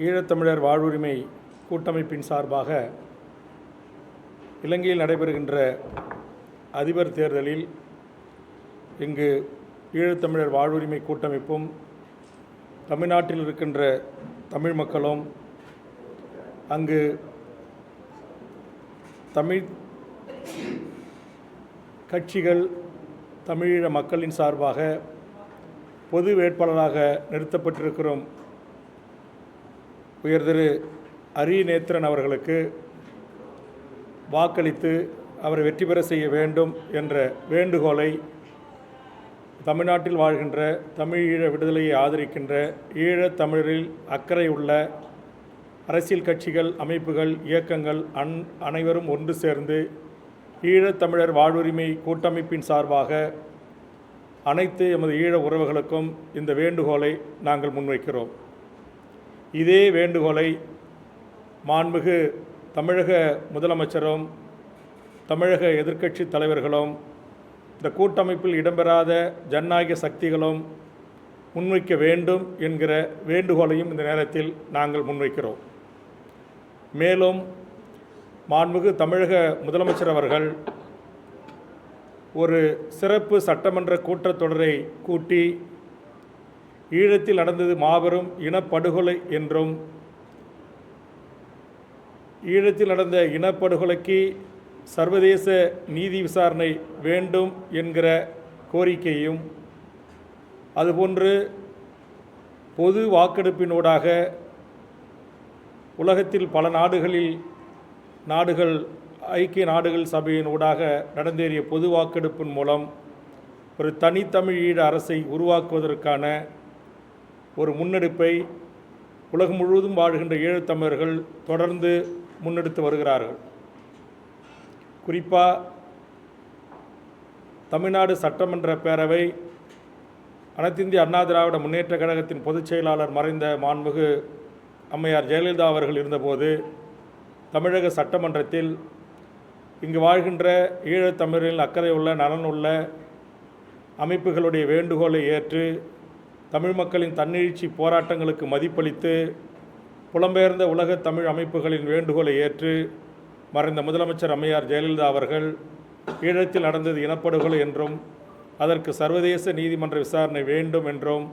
ஈழத்தமிழர் வாழ்வுரிமை கூட்டமைப்பின் சார்பாக இலங்கையில் நடைபெறுகின்ற அதிபர் தேர்தலில் இங்கு ஈழத்தமிழர் வாழ்வுரிமை கூட்டமைப்பும் தமிழ்நாட்டில் இருக்கின்ற தமிழ் மக்களும் அங்கு தமிழ் கட்சிகள் தமிழீழ மக்களின் சார்பாக பொது வேட்பாளராக நிறுத்தப்பட்டிருக்கிறோம் உயர் திரு அரிநேத்திரன் அவர்களுக்கு வாக்களித்து அவரை வெற்றி பெற செய்ய வேண்டும் என்ற வேண்டுகோளை தமிழ்நாட்டில் வாழ்கின்ற தமிழீழ விடுதலையை ஆதரிக்கின்ற ஈழத் தமிழரில் அக்கறை உள்ள அரசியல் கட்சிகள், அமைப்புகள், இயக்கங்கள் அனைவரும் ஒன்று சேர்ந்து ஈழத்தமிழர் வாழ்வுரிமை கூட்டமைப்பின் சார்பாக அனைத்து எமது ஈழ உறவுகளுக்கும் இந்த வேண்டுகோளை நாங்கள் முன்வைக்கிறோம். இதே வேண்டுகோளை மாண்புமிகு தமிழக முதலமைச்சரும் தமிழக எதிர்க்கட்சி தலைவர்களும் இந்த கூட்டமைப்பில் இடம்பெறாத ஜனநாயக சக்திகளும் முன்வைக்க வேண்டும் என்கிற வேண்டுகோளையும் இந்த நேரத்தில் நாங்கள் முன்வைக்கிறோம். மேலும் மாண்புமிகு தமிழக முதலமைச்சர் அவர்கள் ஒரு சிறப்பு சட்டமன்ற கூட்டத்தொடரை கூட்டி ஈழத்தில் நடந்தது மாபெரும் இனப்படுகொலை என்றும் ஈழத்தில் நடந்த இனப்படுகொலைக்கு சர்வதேச நீதி விசாரணை வேண்டும் என்கிற கோரிக்கையும் அதுபோன்று பொது வாக்கெடுப்பினூடாக உலகத்தில் பல நாடுகள் ஐக்கிய நாடுகள் சபையினூடாக நடந்தேறிய பொது வாக்கெடுப்பின் மூலம் ஒரு தனித்தமிழ் ஈழ அரசை உருவாக்குவதற்கான ஒரு முன்னெடுப்பை உலகம் முழுவதும் வாழ்கின்ற ஈழத்தமிழர்கள் தொடர்ந்து முன்னெடுத்து வருகிறார்கள். குறிப்பாக தமிழ்நாடு சட்டமன்ற பேரவை அனைத்திந்திய அண்ணா திராவிட முன்னேற்ற கழகத்தின் பொதுச் செயலாளர் மறைந்த மாண்புமிகு அம்மையார் ஜெயலலிதா அவர்கள் இருந்தபோது தமிழக சட்டமன்றத்தில் இங்கு வாழ்கின்ற ஈழத்தமிழரில் அக்கறை உள்ள நலனுள்ள அமைப்புகளுடைய வேண்டுகோளை ஏற்று தமிழ் மக்களின் தன்னெழுச்சி போராட்டங்களுக்கு மதிப்பளித்து புலம்பெயர்ந்த உலக தமிழ் அமைப்புகளின் வேண்டுகோளை ஏற்று மறைந்த முதலமைச்சர் அம்மையார் ஜெயலலிதா அவர்கள் ஈழத்தில் நடந்தது இனப்படுகொலை என்றும் அதற்கு சர்வதேச நீதிமன்ற விசாரணை வேண்டும் என்றும்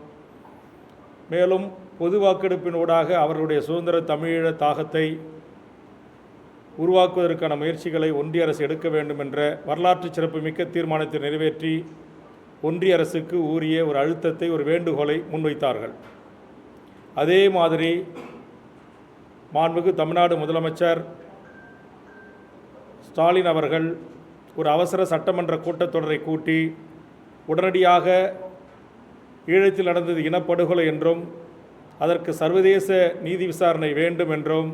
மேலும் பொது வாக்கெடுப்பினூடாக அவர்களுடைய சுதந்திர தமிழீழ தாகத்தை உருவாக்குவதற்கான முயற்சிகளை ஒன்றிய அரசு எடுக்க வேண்டும் என்ற வரலாற்று சிறப்புமிக்க தீர்மானத்தை நிறைவேற்றி ஒன்றிய அரசுக்கு உரிய ஒரு அழுத்தத்தை, ஒரு வேண்டுகோளை முன்வைத்தார்கள். அதே மாதிரி மாண்புமிகு தமிழ்நாடு முதலமைச்சர் ஸ்டாலின் அவர்கள் ஒரு அவசர சட்டமன்ற கூட்டத்தொடரை கூட்டி உடனடியாக ஈழத்தில் நடந்தது இனப்படுகொலை என்றும் அதற்கு சர்வதேச நீதி விசாரணை வேண்டும் என்றும்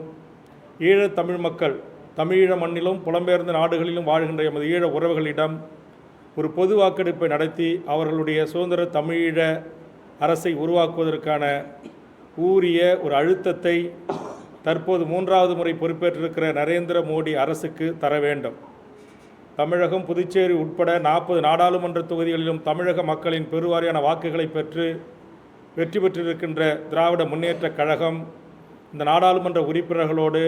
ஈழத் தமிழ் மக்கள் தமிழீழ மண்ணிலும் புலம்பெயர்ந்த நாடுகளிலும் வாழ்கின்ற எமது ஈழ உறவுகளிடம் ஒரு பொது வாக்கெடுப்பை நடத்தி அவர்களுடைய சுதந்திர தமிழீழ அரசை உருவாக்குவதற்கான ஊரிய ஒரு அழுத்தத்தை தற்போது 3வது முறை பொறுப்பேற்றிருக்கிற நரேந்திர மோடி அரசுக்கு தர வேண்டும். தமிழகம், புதுச்சேரி உட்பட 40 நாடாளுமன்ற தொகுதிகளிலும் தமிழக மக்களின் பெருவாரியான வாக்குகளை பெற்று வெற்றி பெற்றிருக்கின்ற திராவிட முன்னேற்ற கழகம் இந்த நாடாளுமன்ற உறுப்பினர்களோடு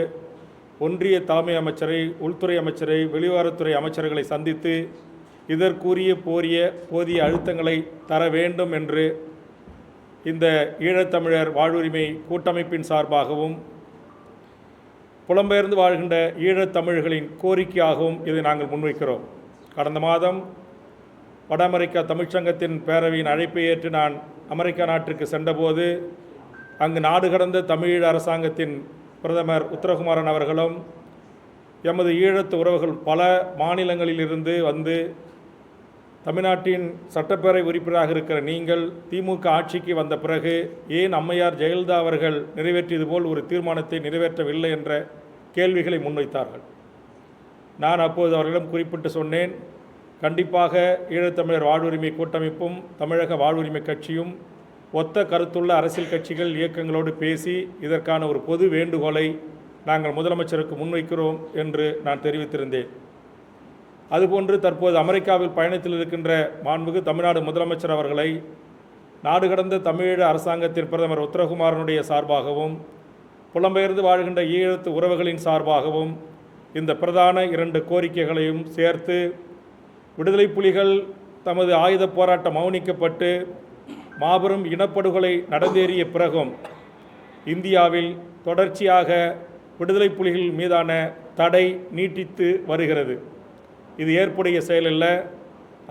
ஒன்றிய தலைமை அமைச்சரை, உள்துறை அமைச்சரை, வெளிவாரத்துறை அமைச்சர்களை சந்தித்து இதற்குரிய போதிய அழுத்தங்களை தர வேண்டும் என்று இந்த ஈழத்தமிழர் வாழ்வுரிமை கூட்டமைப்பின் சார்பாகவும் புலம்பெயர்ந்து வாழ்கின்ற ஈழத்தமிழர்களின் கோரிக்கையாகவும் இதை நாங்கள் முன்வைக்கிறோம். கடந்த மாதம் வட அமெரிக்கா தமிழ்ச்சங்கத்தின் பேரவையின் அழைப்பை ஏற்று நான் அமெரிக்கா நாட்டிற்கு சென்றபோது அங்கு நாடு கடந்த தமிழீழ அரசாங்கத்தின் பிரதமர் உத்தரகுமாரன் அவர்களும் எமது ஈழத்து உறவுகள் பல மாநிலங்களிலிருந்து வந்து தமிழ்நாட்டின் சட்டப்பேரவை உறுப்பினராக இருக்கிற நீங்கள் திமுக ஆட்சிக்கு வந்த பிறகு ஏன் அம்மையார் ஜெயலலிதா அவர்கள் நிறைவேற்றியது போல் ஒரு தீர்மானத்தை நிறைவேற்றவில்லை என்ற கேள்விகளை முன்வைத்தார்கள். நான் அப்போது அவர்களிடம் குறிப்பிட்டு சொன்னேன், கண்டிப்பாக ஈழத்தமிழர் வாழ்வுரிமை கூட்டமைப்பும் தமிழக வாழ்வுரிமை கட்சியும் ஒத்த கருத்துள்ள அரசியல் கட்சிகள், இயக்கங்களோடு பேசி இதற்கான ஒரு பொது வேண்டுகோளை நாங்கள் முதலமைச்சருக்கு முன்வைக்கிறோம் என்று நான் தெரிவித்திருந்தேன். அதுபோன்று தற்போது அமெரிக்காவில் பயணத்தில் இருக்கின்ற மாண்புமிகு தமிழ்நாடு முதலமைச்சர் அவர்களை நாடு கடந்த தமிழீழ அரசாங்கத்தின் பிரதமர் உத்தரகுமாரனுடைய சார்பாகவும் புலம்பெயர்ந்து வாழ்கின்ற ஈழத்து உறவுகளின் சார்பாகவும் இந்த பிரதான 2 கோரிக்கைகளையும் சேர்த்து விடுதலை புலிகள் தமது ஆயுத போராட்டம் மௌனிக்கப்பட்டு மாபெரும் இனப்படுகொலை நடந்தேறிய பிறகும் இந்தியாவில் தொடர்ச்சியாக விடுதலை புலிகள் மீதான தடை நீட்டித்து வருகிறது. இது ஏற்புடைய செயலல்ல.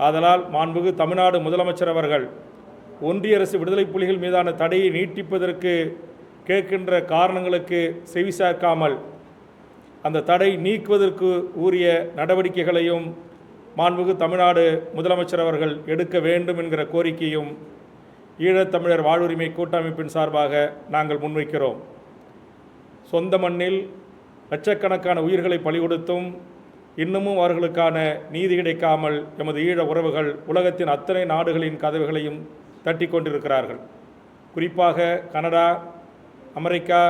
ஆதலால் மாண்புமிகு தமிழ்நாடு முதலமைச்சர் அவர்கள் ஒன்றிய அரசு விடுதலை புலிகள் மீதான தடையை நீட்டிப்பதற்கு கேட்கின்ற காரணங்களுக்கு செவிசாய்க்காமல் அந்த தடை நீக்குவதற்கு உரிய நடவடிக்கைகளையும் மாண்புமிகு தமிழ்நாடு முதலமைச்சர் அவர்கள் எடுக்க வேண்டும் என்கிற கோரிக்கையும் ஈழத்தமிழர் வாழ்வுரிமை கூட்டமைப்பின் சார்பாக நாங்கள் முன்வைக்கிறோம். சொந்த மண்ணில் லட்சக்கணக்கான உயிர்களை பலி கொடுத்தும் இன்னமும் அவர்களுக்கான நீதி கிடைக்காமல் எமது ஈழ உறவுகள் உலகத்தின் அத்தனை நாடுகளின் கதவுகளையும் தட்டி கொண்டிருக்கிறார்கள். குறிப்பாக கனடா, அமெரிக்கா,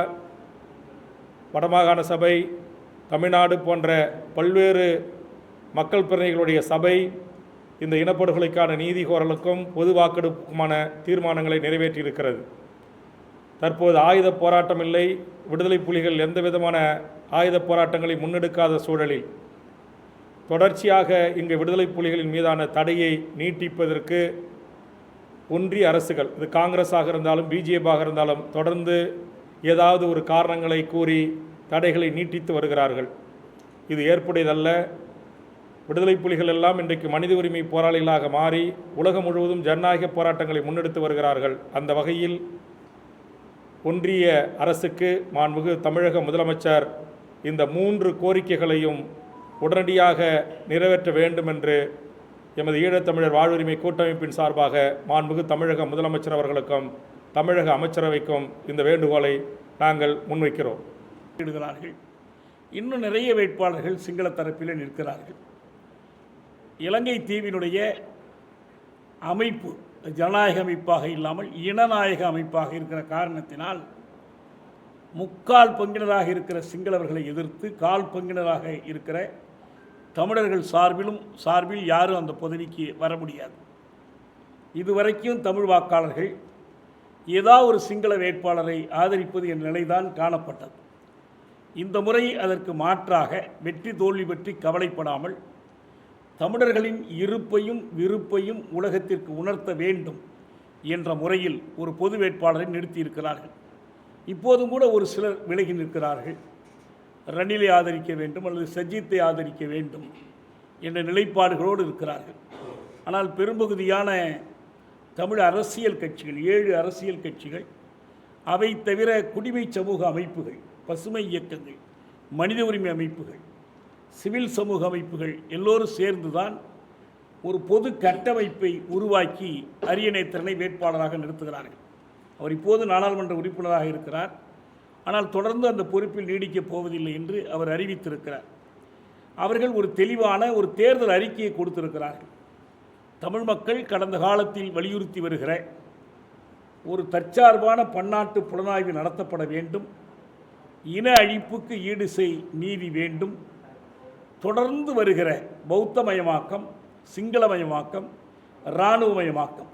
வடமாகாண சபை, தமிழ்நாடு போன்ற பல்வேறு மக்கள் பிரதிநிதிகளுடைய சபை இந்த இனப்படுகொலைக்கான நீதி கோரலுக்கும் பொது வாக்கெடுப்புக்குமான தீர்மானங்களை நிறைவேற்றியிருக்கிறது. தற்போது ஆயுத போராட்டம் இல்லை, விடுதலை புலிகள் எந்த விதமான ஆயுத போராட்டங்களை முன்னெடுக்காத சூழலில் தொடர்ச்சியாக இங்கு விடுதலை புலிகளின் மீதான தடையை நீட்டிப்பதற்கு ஒன்றிய அரசுகள், இது காங்கிரஸாக இருந்தாலும் பிஜேபியாக இருந்தாலும், தொடர்ந்து ஏதாவது ஒரு காரணங்களை கூறி தடைகளை நீட்டித்து வருகிறார்கள். இது ஏற்புடையதல்ல. விடுதலை புலிகள் எல்லாம் இன்றைக்கு மனித உரிமை போராளிகளாக மாறி உலகம் முழுவதும் ஜனநாயக போராட்டங்களை முன்னெடுத்து வருகிறார்கள். அந்த வகையில் ஒன்றிய அரசுக்கு மாண்புமிகு தமிழக முதலமைச்சர் இந்த 3 கோரிக்கைகளையும் உடனடியாக நிறைவேற்ற வேண்டும் என்று எமது ஈழத்தமிழர் வாழ்வுரிமை கூட்டமைப்பின் சார்பாக மாண்புமிகு தமிழக முதலமைச்சர் அவர்களுக்கும் தமிழக அமைச்சரவைக்கும் இந்த வேண்டுகோளை நாங்கள் முன்வைக்கிறோம். இன்னும் நிறைய வேட்பாளர்கள் சிங்கள தரப்பிலே நிற்கிறார்கள். இலங்கை தீவினுடைய அமைப்பு ஜனநாயக அமைப்பாக இல்லாமல் இனநாயக அமைப்பாக இருக்கிற காரணத்தினால் முக்கால் பங்கினராக இருக்கிற சிங்களவர்களை எதிர்த்து கால் பங்கினராக இருக்கிற தமிழர்கள் சார்பில் யாரும் அந்த பதவிக்கு வர முடியாது. இதுவரைக்கும் தமிழ் வாக்காளர்கள் ஏதாவது ஒரு சிங்கள வேட்பாளரை ஆதரிப்பது என்ற நிலைதான் காணப்பட்டது. இந்த முறை அதற்கு மாற்றாக வெற்றி தோல்வி பற்றி கவலைப்படாமல் தமிழர்களின் இருப்பையும் விருப்பையும் உலகத்திற்கு உணர்த்த வேண்டும் என்ற முறையில் ஒரு பொது வேட்பாளரை நிறுத்தியிருக்கிறார்கள். இப்போதும் கூட ஒரு சிலர் விலகி நிற்கிறார்கள். ரணிலை ஆதரிக்க வேண்டும் அல்லது சஜித்தை ஆதரிக்க வேண்டும் என்ற நிலைப்பாடுகளோடு இருக்கிறார்கள். ஆனால் பெரும்பகுதியான தமிழ் அரசியல் கட்சிகள், 7 அரசியல் கட்சிகள், அவை தவிர குடிமை சமூக அமைப்புகள், பசுமை இயக்கங்கள், மனித உரிமை அமைப்புகள், சிவில் சமூக அமைப்புகள் எல்லோரும் சேர்ந்துதான் ஒரு பொது கட்டமைப்பை உருவாக்கி அரியநேத்திரனை வேட்பாளராக நிறுத்துகிறார்கள். அவர் இப்போது நாடாளுமன்ற உறுப்பினராக இருக்கிறார். ஆனால் தொடர்ந்து அந்த பொறுப்பில் நீடிக்கப் போவதில்லை என்று அவர் அறிவித்திருக்கிறார். அவர்கள் ஒரு தெளிவான ஒரு தேர்தல் அறிக்கையை கொடுத்திருக்கிறார்கள். தமிழ் மக்கள் கடந்த காலத்தில் வலியுறுத்தி வருகிற ஒரு தற்சார்பான பன்னாட்டு புலனாய்வு நடத்தப்பட வேண்டும், இன அழிப்புக்கு ஈடு செய் நீதி வேண்டும், தொடர்ந்து வருகிற பௌத்தமயமாக்கம், சிங்களமயமாக்கம், இராணுவமயமாக்கம்,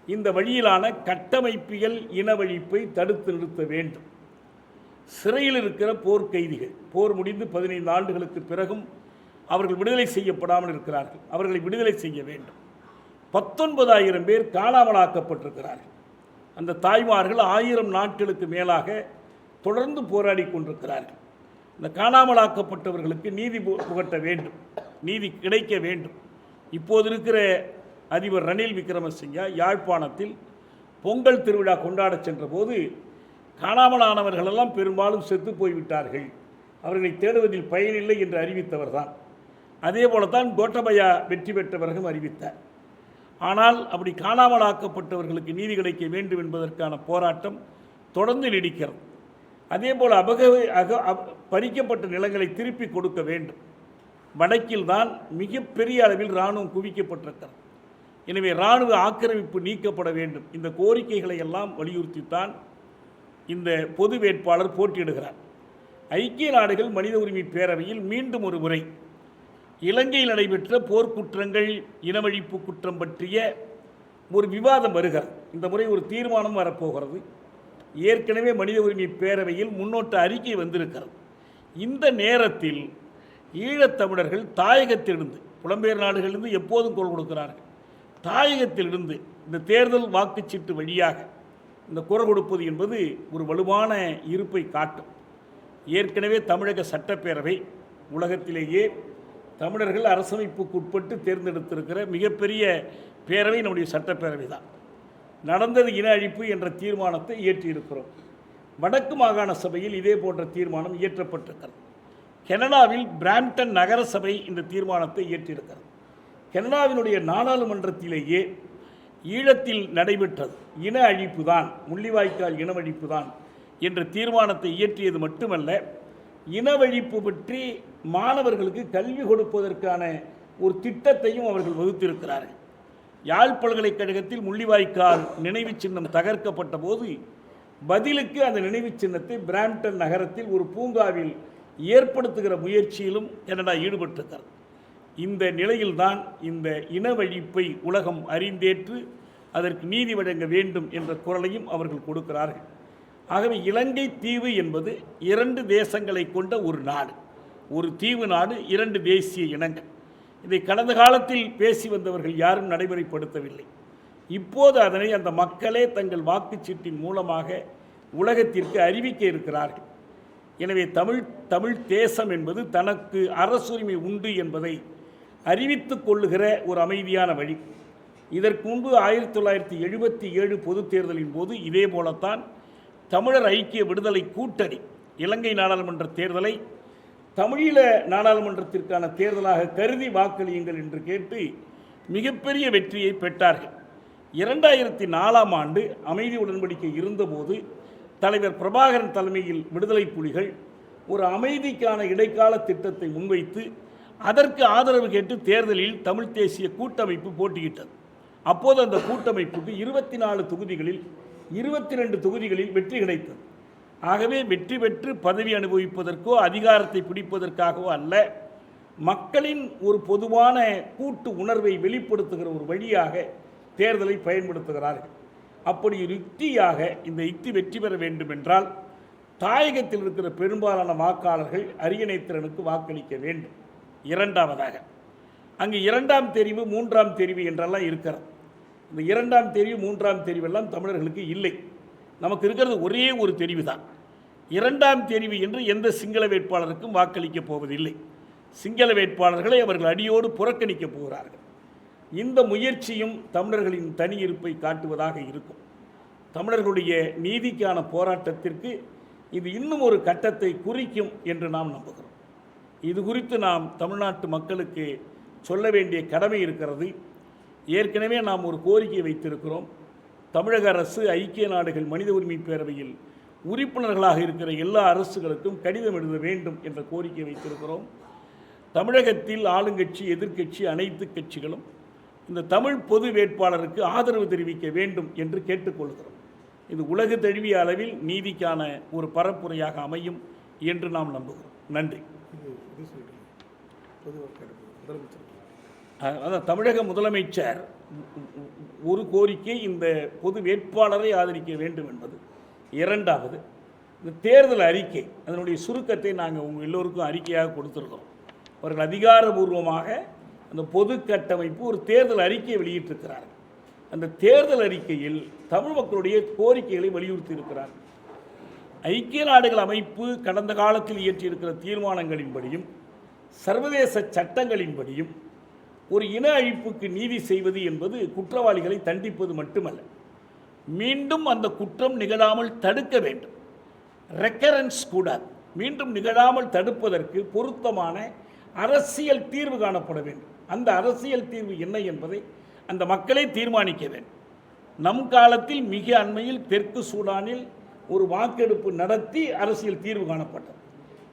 இந்த வழியிலான கட்டமைப்பியல் இனவழிப்பை தடுத்து நிறுத்த வேண்டும். சிறையில் இருக்கிற போர்க்கைதிகள், போர் முடிந்து 15 ஆண்டுகளுக்கு பிறகும் அவர்கள் விடுதலை செய்யப்படாமல் இருக்கிறார்கள். அவர்களை விடுதலை செய்ய வேண்டும். 19,000 பேர் காணாமலாக்கப்பட்டிருக்கிறார்கள். அந்த தாய்மார்கள் 1000 நாட்களுக்கு மேலாக தொடர்ந்து போராடி கொண்டிருக்கிறார்கள். இந்த காணாமலாக்கப்பட்டவர்களுக்கு நீதி புகட்ட வேண்டும், நீதி கிடைக்க வேண்டும். இப்போது இருக்கிற அதிபர் ரணில் விக்ரமசிங்கே யாழ்ப்பாணத்தில் பொங்கல் திருவிழா கொண்டாட சென்ற போது காணாமலானவர்களெல்லாம் பெரும்பாலும் செத்து போய்விட்டார்கள், அவர்களை தேடுவதில் பயனில்லை என்று அறிவித்தவர் தான். அதே போலத்தான் கோட்டபயா வெற்றி பெற்றவர்களும் அறிவித்தார். ஆனால் அப்படி காணாமலாக்கப்பட்டவர்களுக்கு நீதி கிடைக்க வேண்டும் என்பதற்கான போராட்டம் தொடர்ந்து நீடிக்கிறது. அதே போல் பறிக்கப்பட்ட நிலங்களை திருப்பி கொடுக்க வேண்டும். வடக்கில் தான் மிகப்பெரிய அளவில் இராணுவம் குவிக்கப்பட்டிருக்கிறது. எனவே இராணுவ ஆக்கிரமிப்பு நீக்கப்பட வேண்டும். இந்த கோரிக்கைகளை எல்லாம் வலியுறுத்தித்தான் இந்த பொது வேட்பாளர் போட்டியிடுகிறார். ஐக்கிய நாடுகள் மனித உரிமை பேரவையில் மீண்டும் ஒரு முறை இலங்கையில் நடைபெற்ற போர்க்குற்றங்கள், இனவழிப்பு குற்றம் பற்றிய ஒரு விவாதம் வருகிறது. இந்த முறை ஒரு தீர்மானம் வரப்போகிறது. ஏற்கனவே மனித உரிமை பேரவையில் முன்னோட்ட அறிக்கை வந்திருக்கிறது. இந்த நேரத்தில் ஈழத்தமிழர்கள் தாயகத்திலிருந்து, புலம்பெயர் நாடுகளிலிருந்து எப்போதும் குரல் கொடுக்கிறார்கள், தாயகத்திலிருந்து இந்த தேர்தல் வாக்குச்சீட்டு வழியாக இந்த குரல் கொடுப்பது என்பது ஒரு வலுவான இருப்பை காட்டும். ஏற்கனவே தமிழக சட்டப்பேரவை உலகத்திலேயே தமிழர்கள் அரசமைப்புக்கு உட்பட்டு தேர்ந்தெடுத்திருக்கிற மிகப்பெரிய பேரவை நம்முடைய சட்டப்பேரவை தான். நடந்தது இன அழிப்பு என்ற தீர்மானத்தை இயற்றியிருக்கிறோம். வடக்கு மாகாண சபையில் இதே போன்ற தீர்மானம் இயற்றப்பட்டிருக்கிறது. கனடாவில் பிராம்டன் நகர சபை இந்த தீர்மானத்தை இயற்றியிருக்கிறது. கனடாவினுடைய நாடாளுமன்றத்திலேயே ஈழத்தில் நடைபெற்றது இன அழிப்பு தான், முள்ளிவாய்க்கால் இனவழிப்பு தான் என்ற தீர்மானத்தை இயற்றியது மட்டுமல்ல, இனவழிப்பு பற்றி மாணவர்களுக்கு கல்வி கொடுப்பதற்கான ஒரு திட்டத்தையும் அவர்கள் வகுத்திருக்கிறார்கள். யாழ் பல்கலைக்கழகத்தில் முள்ளிவாய்க்கால் நினைவு சின்னம் தகர்க்கப்பட்ட போது பதிலுக்கு அந்த நினைவு சின்னத்தை பிராம்டன் நகரத்தில் ஒரு பூங்காவில் ஏற்படுத்துகிற முயற்சியிலும் கனடா ஈடுபட்டிருக்கிறது. இந்த நிலையில்தான் இந்த இனவழிப்பை உலகம் அறிந்தேற்று அதற்கு நீதி வழங்க வேண்டும் என்ற குரலையும் அவர்கள் கொடுக்கிறார்கள். ஆகவே இலங்கை தீவு என்பது 2 தேசங்களை கொண்ட ஒரு நாடு, ஒரு தீவு நாடு, 2 தேசிய இனங்கள். இதை கடந்த காலத்தில் பேசி வந்தவர்கள் யாரும் நடைமுறைப்படுத்தவில்லை. இப்போது அதனை அந்த மக்களே தங்கள் வாக்குச்சீட்டின் மூலமாக உலகத்திற்கு அறிவிக்க இருக்கிறார்கள். எனவே தமிழ் தேசம் என்பது தனக்கு அரசுரிமை உண்டு என்பதை அறிவித்துக் கொள்ளுகிற ஒரு அமைதியான வழி. இதற்கு முன்பு 1977 பொதுத் தேர்தலின் போது இதே போலத்தான் தமிழர் ஐக்கிய விடுதலை கூட்டணி இலங்கை நாடாளுமன்ற தேர்தலை தமிழீழ நாடாளுமன்றத்திற்கான தேர்தலாக கருதி வாக்களியுங்கள் என்று கேட்டு மிகப்பெரிய வெற்றியை பெற்றார்கள். 2004ஆம் ஆண்டு அமைதி உடன்படிக்கை இருந்தபோது தலைவர் பிரபாகரன் தலைமையில் விடுதலை புலிகள் ஒரு அமைதிக்கான இடைக்கால திட்டத்தை முன்வைத்து அதற்கு ஆதரவு கேட்டு தேர்தலில் தமிழ் தேசிய கூட்டமைப்பு போட்டியிட்டது. அப்போது அந்த கூட்டமைப்புக்கு 24 தொகுதிகளில் 22 தொகுதிகளில் வெற்றி கிடைத்தது. ஆகவே வெற்றி பெற்று பதவி அனுபவிப்பதற்கோ அதிகாரத்தை பிடிப்பதற்காகவோ அல்ல, மக்களின் ஒரு பொதுவான கூட்டு உணர்வை வெளிப்படுத்துகிற ஒரு வழியாக தேர்தலை பயன்படுத்துகிறார்கள். அப்படி ஒரு யுக்தியாக இந்த யுக்தி வெற்றி பெற வேண்டும் என்றால் தாயகத்தில் இருக்கிற பெரும்பாலான வாக்காளர்கள் அரியணைத்திறனுக்கு வாக்களிக்க வேண்டும். இரண்டாவதாக அங்கு 2ஆம் தெரிவு 3ஆம் தெரிவு என்றெல்லாம் இருக்கிறது. இந்த 2ஆம் தெரிவு 3ஆம் தெரிவெல்லாம் தமிழர்களுக்கு இல்லை. நமக்கு இருக்கிறது ஒரே ஒரு தெரிவு தான். 2ஆம் தெரிவு என்று எந்த சிங்கள வேட்பாளருக்கும் வாக்களிக்கப் போவதில்லை. சிங்கள வேட்பாளர்களை அவர்கள் அடியோடு புறக்கணிக்கப் போகிறார்கள். இந்த முயற்சியும் தமிழர்களின் தனி இருப்பை காட்டுவதாக இருக்கும். தமிழர்களுடைய நீதிக்கான போராட்டத்திற்கு இது இன்னும் ஒரு கட்டத்தை குறிக்கும் என்று நாம் நம்புகிறோம். இது குறித்து நாம் தமிழ்நாட்டு மக்களுக்கு சொல்ல வேண்டிய கடமை இருக்கிறது. ஏற்கனவே நாம் ஒரு கோரிக்கை வைத்திருக்கிறோம். தமிழக அரசு ஐக்கிய நாடுகள் மனித உரிமை பேரவையில் உறுப்பினர்களாக இருக்கிற எல்லா அரசுகளுக்கும் கடிதம் எழுத வேண்டும் என்ற கோரிக்கை வைத்திருக்கிறோம். தமிழகத்தில் ஆளுங்கட்சி எதிர்க்கட்சி அனைத்து கட்சிகளும் இந்த தமிழ் பொது வேட்பாளருக்கு ஆதரவு தெரிவிக்க வேண்டும் என்று கேட்டுக்கொள்கிறோம். இது உலகு தழுவிய அளவில் நீதிக்கான ஒரு பரப்புரையாக அமையும் என்று நாம் நம்புகிறோம். நன்றி. அதான் தமிழக முதலமைச்சர் ஒரு கோரிக்கை இந்த பொது வேட்பாளரை ஆதரிக்க வேண்டும் என்பது. இரண்டாவது, இந்த தேர்தல் அறிக்கை அதனுடைய சுருக்கத்தை நாங்கள் உங்கள் எல்லோருக்கும் அறிக்கையாக கொடுத்துருக்கிறோம். அவர்கள் அதிகாரபூர்வமாக அந்த பொது கட்டமைப்பு ஒரு தேர்தல் அறிக்கையை வெளியிட்டிருக்கிறார்கள். அந்த தேர்தல் அறிக்கையில் தமிழ் மக்களுடைய கோரிக்கைகளை வலியுறுத்தி இருக்கிறார்கள். ஐக்கிய நாடுகள் அமைப்பு கடந்த காலத்தில் இயற்றியிருக்கிற தீர்மானங்களின்படியும் சர்வதேச சட்டங்களின்படியும் ஒரு இன அழிப்புக்கு நீதி செய்வது என்பது குற்றவாளிகளை தண்டிப்பது மட்டுமல்ல, மீண்டும் அந்த குற்றம் நிகழாமல் தடுக்க வேண்டும். ரெக்கரன்ஸ் கூடாது. மீண்டும் நிகழாமல் தடுப்பதற்கு பொருத்தமான அரசியல் தீர்வு காணப்பட வேண்டும். அந்த அரசியல் தீர்வு என்ன என்பதை அந்த மக்களே தீர்மானிக்க வேண்டும். நம் காலத்தில் மிக அண்மையில் தெற்கு சூடானில் ஒரு வாக்கெடுப்பு நடத்தி அரசியல் தீர்வு காணப்பட்டது.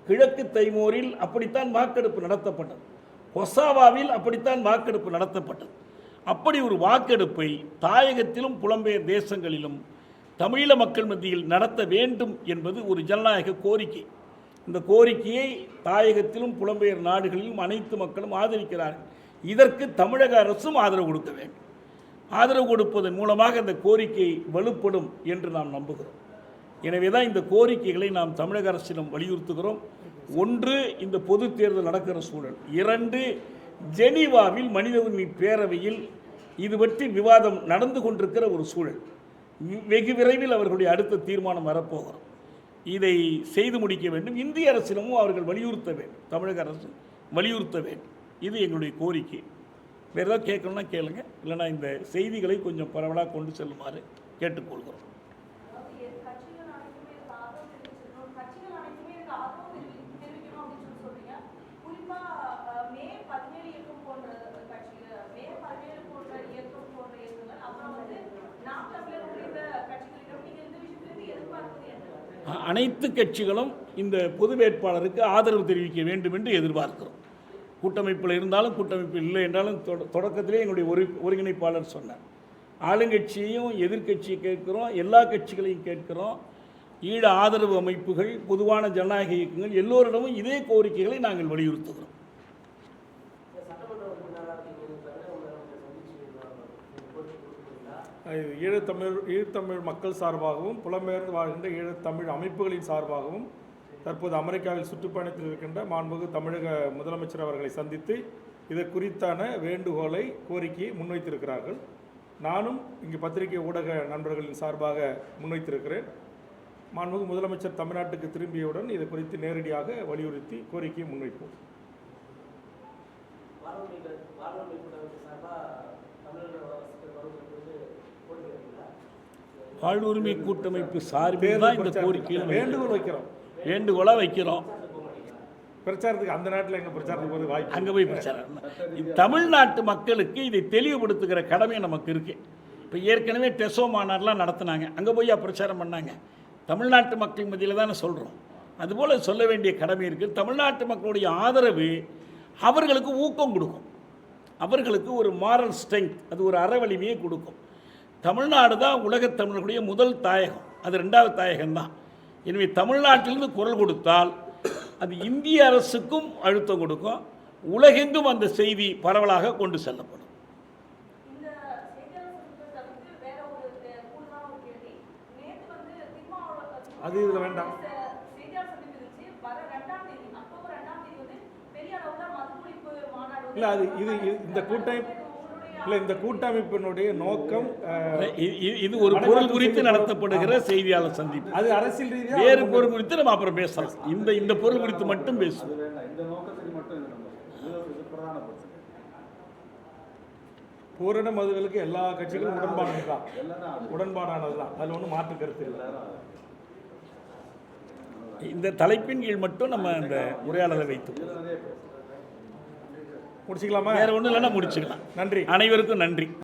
கிழக்கு தைமோரில் அப்படித்தான் வாக்கெடுப்பு நடத்தப்பட்டது. கொசாவாவில் அப்படித்தான் வாக்கெடுப்பு நடத்தப்பட்டது. அப்படி ஒரு வாக்கெடுப்பை தாயகத்திலும் புலம்பெயர் தேசங்களிலும் தமிழீழ மக்கள் மத்தியில் நடத்த வேண்டும் என்பது ஒரு ஜனநாயக கோரிக்கை. இந்த கோரிக்கையை தாயகத்திலும் புலம்பெயர் நாடுகளிலும் அனைத்து மக்களும் ஆதரிக்கிறார்கள். இதற்கு தமிழக அரசும் ஆதரவு கொடுக்க வேண்டும். ஆதரவு கொடுப்பதன் மூலமாக இந்த கோரிக்கை வலுப்படும் என்று நாம் நம்புகிறோம். எனவே தான் இந்த கோரிக்கைகளை நாம் தமிழக அரசிடம் வலியுறுத்துகிறோம். ஒன்று, இந்த பொது தேர்தல் நடக்கிற சூழல். 2, ஜெனீவாவில் மனித உரிமை பேரவையில் இது பற்றி விவாதம் நடந்து கொண்டிருக்கிற ஒரு சூழல். வெகு விரைவில் அவர்களுடைய அடுத்த தீர்மானம் வரப்போகிறோம். இதை செய்து முடிக்க வேண்டும். இந்திய அரசிடமும் அவர்கள் வலியுறுத்த வேண்டும், தமிழக அரசு வலியுறுத்த வேண்டும். இது எங்களுடைய கோரிக்கை. வேறு ஏதாவது கேட்கணும்னா கேளுங்க, இல்லைனா இந்த செய்திகளை கொஞ்சம் பரவலாக கொண்டு செல்லுமாறு கேட்டுக்கொள்கிறோம். அனைத்து கட்சிகளும் இந்த பொது வேட்பாளருக்கு ஆதரவு தெரிவிக்க வேண்டும் என்று எதிர்பார்க்கிறோம். கூட்டமைப்பில் இருந்தாலும் கூட்டமைப்பில் இல்லை என்றாலும் தொடக்கத்திலே எங்களுடைய ஒருங்கிணைப்பாளர் சொன்னார், ஆளுங்கட்சியையும் எதிர்க்கட்சியை கேட்கிறோம், எல்லா கட்சிகளையும் கேட்கிறோம். ஈழ ஆதரவு அமைப்புகள், பொதுவான ஜனநாயக இயக்கங்கள் எல்லோரிடமும் இதே கோரிக்கைகளை நாங்கள் வலியுறுத்துகிறோம். ஈழத்தமிழ் மக்கள் சார்பாகவும் புலம்பெயர்ந்து வாழ்கின்ற ஈழத்தமிழ் அமைப்புகளின் சார்பாகவும் தற்போது அமெரிக்காவில் சுற்றுப்பயணத்தில் இருக்கின்ற மாண்புமிகு தமிழக முதலமைச்சர் அவர்களை சந்தித்து இது குறித்தான வேண்டுகோளை, கோரிக்கையை முன்வைத்திருக்கிறார்கள். நானும் இங்கு பத்திரிகை ஊடக நண்பர்களின் சார்பாக முன்வைத்திருக்கிறேன். மாண்புமிகு முதலமைச்சர் தமிழ்நாட்டுக்கு திரும்பியவுடன் இது குறித்து நேரடியாக வலியுறுத்தி கோரிக்கையை முன்வைப்போம். வாழ்வுரிமை கூட்டமைப்பு சார்பில் தான் இந்த கோரிக்கையில் வேண்டுகோளாக வைக்கிறோம். பிரச்சாரத்துக்கு அந்த நாட்டில் எங்கள் பிரச்சாரத்துக்கு போது வாய்ப்பு அங்கே போய் பிரச்சாரம். தமிழ்நாட்டு மக்களுக்கு இதை தெளிவுபடுத்துகிற கடமை நமக்கு இருக்குது. இப்போ ஏற்கனவே டெசோ மாநாடுலாம் நடத்தினாங்க, அங்கே போய் பிரச்சாரம் பண்ணாங்க. தமிழ்நாட்டு மக்கள் மத்தியில் தானே சொல்கிறோம். அதுபோல் சொல்ல வேண்டிய கடமை இருக்குது. தமிழ்நாட்டு மக்களுடைய ஆதரவு அவர்களுக்கு ஊக்கம் கொடுக்கும், அவர்களுக்கு ஒரு மாரல் ஸ்ட்ரென்த், அது ஒரு அறவலிமையை கொடுக்கும். தமிழ்நாடு தான் உலகத் தமிழர்களுடைய முதல் தாயகம், அது 2வது தாயகம்தான். எனவே தமிழ்நாட்டிலிருந்து குரல் கொடுத்தால் அது இந்திய அரசுக்கும் அழுத்தம் கொடுக்கும், உலகெங்கும் அந்த செய்தி பரவலாக கொண்டு செல்லப்படும். அது இதில் வேண்டாம். இல்லை, அது இது இந்த கூட்டமைப்பு இல்லை, இந்த கூட்டமைப்பினுடைய நோக்கம் இது ஒரு பொருள் குறித்து நடத்தப்படுகிற செய்தியாளர் சந்திப்பு. அது அரசியல் ரீதியாக வேறு பொருள் குறித்து நம்ம அப்புறம் பேசலாம். இந்த பொருள் குறித்து மட்டும் பேசுவோம். பூரண மதுவிலக்கு எல்லா கட்சிகளும் உடன்பாடானது தான், அதில் ஒன்றும் மாற்று கருத்து இல்லை. இந்த தலைப்பின் கீழ் மட்டும் நம்ம இந்த உரையாடலை வைத்து முடிச்சுக்கலாமா? வேற ஒன்றும் இல்லைன்னா முடிச்சுக்கலாம். நன்றி, அனைவருக்கும் நன்றி.